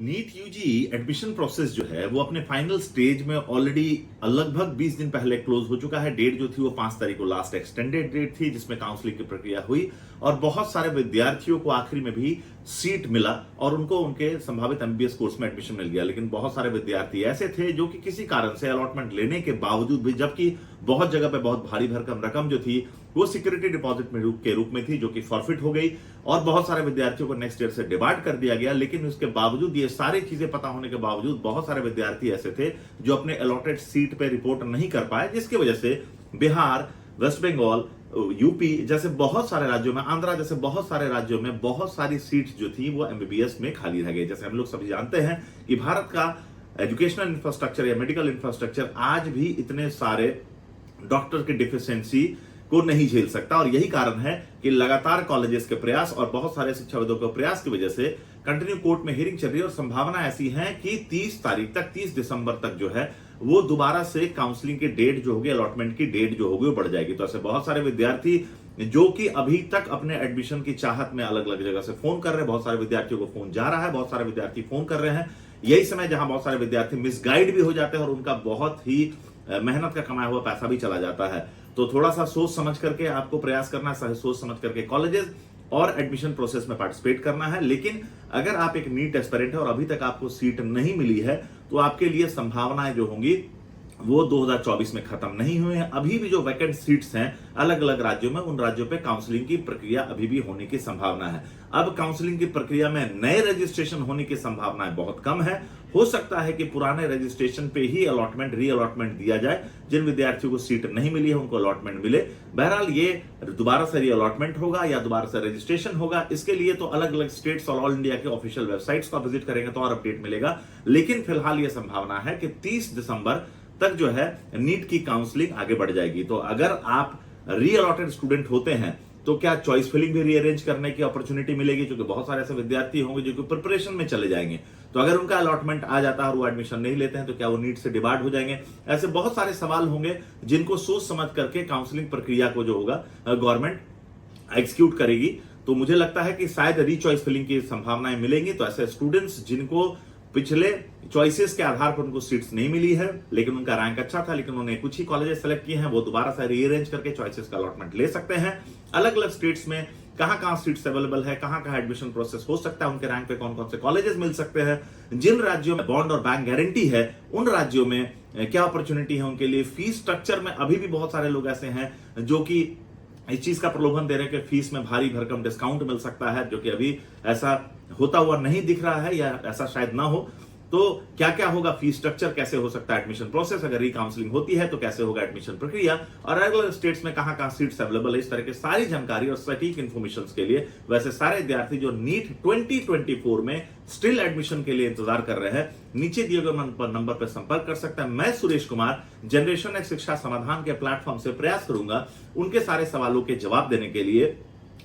NEET UG admission process जो है वो अपने फाइनल स्टेज में ऑलरेडी लगभग 20 दिन पहले क्लोज हो चुका है। डेट जो थी वो 5 तारीख को लास्ट एक्सटेंडेड डेट थी जिसमें काउंसलिंग की प्रक्रिया हुई और बहुत सारे विद्यार्थियों को आखिरी में भी सीट मिला और उनको उनके संभावित एमबीबीएस कोर्स में एडमिशन मिल गया। लेकिन बहुत सारे विद्यार्थी ऐसे थे जो कि किसी कारण से अलॉटमेंट लेने के बावजूद भी, जबकि बहुत जगह पे बहुत भारी भरकम रकम जो थी वो सिक्योरिटी डिपॉजिट के रूप में थी जो कि फॉरफिट हो गई और बहुत सारे विद्यार्थियों को नेक्स्ट ईयर से डिबार्ड कर दिया गया। लेकिन उसके बावजूद, ये सारी चीजें पता होने के बावजूद, बहुत सारे विद्यार्थी ऐसे थे जो अपने अलॉटेड सीट पे रिपोर्ट नहीं कर पाए, जिसकी वजह से बिहार, वेस्ट बंगाल, यूपी जैसे बहुत सारे राज्यों में, आंध्रा जैसे बहुत सारे राज्यों में बहुत सारी सीट्स जो थी वो एमबीबीएस में खाली रह गई। जैसे हम लोग सभी जानते हैं कि भारत का एजुकेशनल इंफ्रास्ट्रक्चर या मेडिकल इंफ्रास्ट्रक्चर आज भी इतने सारे डॉक्टर की डिफिशियंसी को नहीं झेल सकता और यही कारण है कि लगातार कॉलेजेस के प्रयास और बहुत सारे शिक्षाविदों के प्रयास की वजह से कंटिन्यू कोर्ट में हियरिंग चल रही है और संभावना ऐसी है कि 30 तारीख तक, 30 दिसंबर तक जो है वो दोबारा से काउंसलिंग की डेट जो होगी, अलॉटमेंट की डेट जो होगी वो बढ़ जाएगी। तो ऐसे बहुत सारे विद्यार्थी जो कि अभी तक अपने एडमिशन की चाहत में अलग अलग जगह से फोन कर रहे हैं, बहुत सारे विद्यार्थियों को फोन जा रहा है, बहुत सारे विद्यार्थी फोन कर रहे हैं। यही समय जहां बहुत सारे विद्यार्थी मिसगाइड भी हो जाते हैं और उनका बहुत ही मेहनत का कमाया हुआ पैसा भी चला जाता है। तो थोड़ा सा सोच समझ करके आपको प्रयास करना है, सोच समझ करके कॉलेजेस और एडमिशन प्रोसेस में पार्टिसिपेट करना है। लेकिन अगर आप एक नीट एस्पिरेंट है और अभी तक आपको सीट नहीं मिली है तो आपके लिए संभावनाएं जो होंगी वो 2024 में खत्म नहीं हुए हैं। अभी भी जो वैकेंट सीट्स हैं अलग अलग राज्यों में, उन राज्यों पे काउंसलिंग की प्रक्रिया अभी भी होने की संभावना है। अब काउंसलिंग की प्रक्रिया में नए रजिस्ट्रेशन होने की संभावनाएं बहुत कम है। हो सकता है कि पुराने रजिस्ट्रेशन पे ही अलॉटमेंट, री अलॉटमेंट दिया जाए। जिन विद्यार्थियों को सीट नहीं मिली है उनको अलॉटमेंट मिले। बहरहाल ये दोबारा से री अलॉटमेंट होगा या दोबारा से रजिस्ट्रेशन होगा, इसके लिए तो अलग अलग स्टेट्स और ऑल इंडिया के ऑफिशियल वेबसाइट्स को विजिट करेंगे तो और अपडेट मिलेगा। लेकिन फिलहाल ये संभावना है कि 30 दिसंबर तक जो है नीट की काउंसलिंग आगे बढ़ जाएगी। तो अगर आप री अलॉटेड स्टूडेंट होते हैं तो क्या चॉइस फिलिंग भी रीअरेंज करने की अपॉर्चुनिटी मिलेगी, क्योंकि बहुत सारे ऐसे विद्यार्थी होंगे जो कि प्रिपरेशन में चले जाएंगे। तो अगर उनका अलॉटमेंट आ जाता है और वो एडमिशन नहीं लेते हैं तो क्या वो नीट से डिबार्ड हो जाएंगे? ऐसे बहुत सारे सवाल होंगे जिनको सोच समझ करके काउंसलिंग प्रक्रिया को जो होगा गवर्नमेंट एग्जीक्यूट करेगी। तो मुझे लगता है कि शायद री चॉइस फिलिंग की संभावनाएं मिलेंगी। तो ऐसे स्टूडेंट्स जिनको पिछले चॉइसेस के आधार पर उनको सीट्स नहीं मिली है लेकिन उनका रैंक अच्छा था, लेकिन उन्होंने कुछ ही कॉलेजेस सेलेक्ट किए हैं, वो दोबारा से रीअरेंज करके चॉइसेस का अलॉटमेंट ले सकते हैं। अलग अलग स्टेट्स में कहां सीट्स अवेलेबल है, कहां एडमिशन प्रोसेस हो सकता है, उनके रैंक पे कौन कौन से कॉलेजेस मिल सकते हैं, जिन राज्यों में बॉन्ड और बैंक गारंटी है उन राज्यों में क्या अपॉर्चुनिटी है उनके लिए। फीस स्ट्रक्चर में अभी भी बहुत सारे लोग ऐसे हैं जो कि इस चीज का प्रलोभन दे रहे हैं कि फीस में भारी भरकम डिस्काउंट मिल सकता है, जो कि अभी ऐसा होता हुआ नहीं दिख रहा है या ऐसा शायद ना हो। तो क्या क्या होगा, फीस स्ट्रक्चर कैसे हो सकता है, एडमिशन प्रोसेस अगर री-काउंसलिंग होती है तो कैसे होगा एडमिशन प्रक्रिया, और अलग अलग स्टेट्स में कहां सीट्स अवेलेबल है, इस तरह की सारी जानकारी और सटीक इंफॉर्मेशन के लिए वैसे सारे विद्यार्थी जो नीट 2024 में स्टिल एडमिशन के लिए इंतजार कर रहे हैं, नीचे दिए गए नंबर पर संपर्क कर सकते हैं। मैं सुरेश कुमार जनरेशन एक्स शिक्षा समाधान के प्लेटफॉर्म से प्रयास करूंगा उनके सारे सवालों के जवाब देने के लिए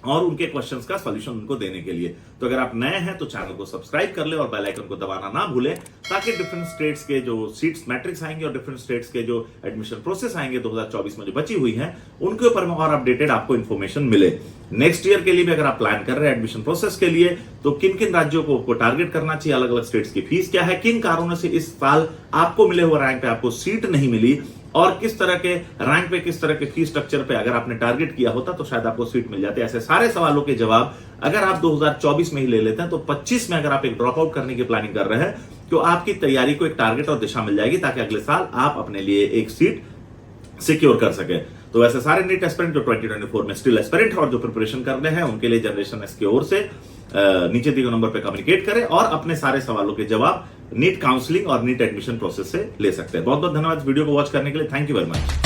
और उनके क्वेश्चंस का सॉल्यूशन उनको देने के लिए। तो अगर आप नए हैं तो चैनल को सब्सक्राइब कर ले और बेल आइकन को दबाना ना भूलें, ताकि डिफरेंट स्टेट्स के जो सीट्स मैट्रिक्स आएंगे और डिफरेंट स्टेट्स के जो एडमिशन प्रोसेस आएंगे 2024 में जो बची हुई हैं उनके ऊपर में और अपडेटेड आपको इन्फॉर्मेशन मिले। नेक्स्ट ईयर के लिए भी अगर आप प्लान कर रहे हैं एडमिशन प्रोसेस के लिए तो किन किन राज्यों को टारगेट करना चाहिए, अलग अलग स्टेट्स की फीस क्या है, किन कारणों से इस साल आपको मिले हुए रैंक पे आपको सीट नहीं मिली और किस तरह के रैंक पे, किस तरह के फीस स्ट्रक्चर पे अगर आपने टारगेट किया होता तो शायद आपको सीट मिल जाती। ऐसे सारे सवालों के जवाब अगर आप 2024 में ही ले लेते हैं तो 25 में अगर आप एक ड्रॉप आउट करने की प्लानिंग कर रहे हैं तो आपकी तैयारी को एक टारगेट और दिशा मिल जाएगी, ताकि अगले साल आप अपने लिए एक सीट सिक्योर कर सके। तो वैसे सारे नीट एस्पिरेंट जो 2024 में स्टिल एस्पिरेंट और जो प्रिपरेशन कर रहे हैं उनके लिए जनरेशन एक्स की ओर से नीचे दिए गए नंबर पर कम्युनिकेट करें और अपने सारे सवालों के जवाब नीट काउंसलिंग और नीट एडमिशन प्रोसेस से ले सकते हैं। बहुत बहुत धन्यवाद वीडियो को वॉच करने के लिए। Thank you very much.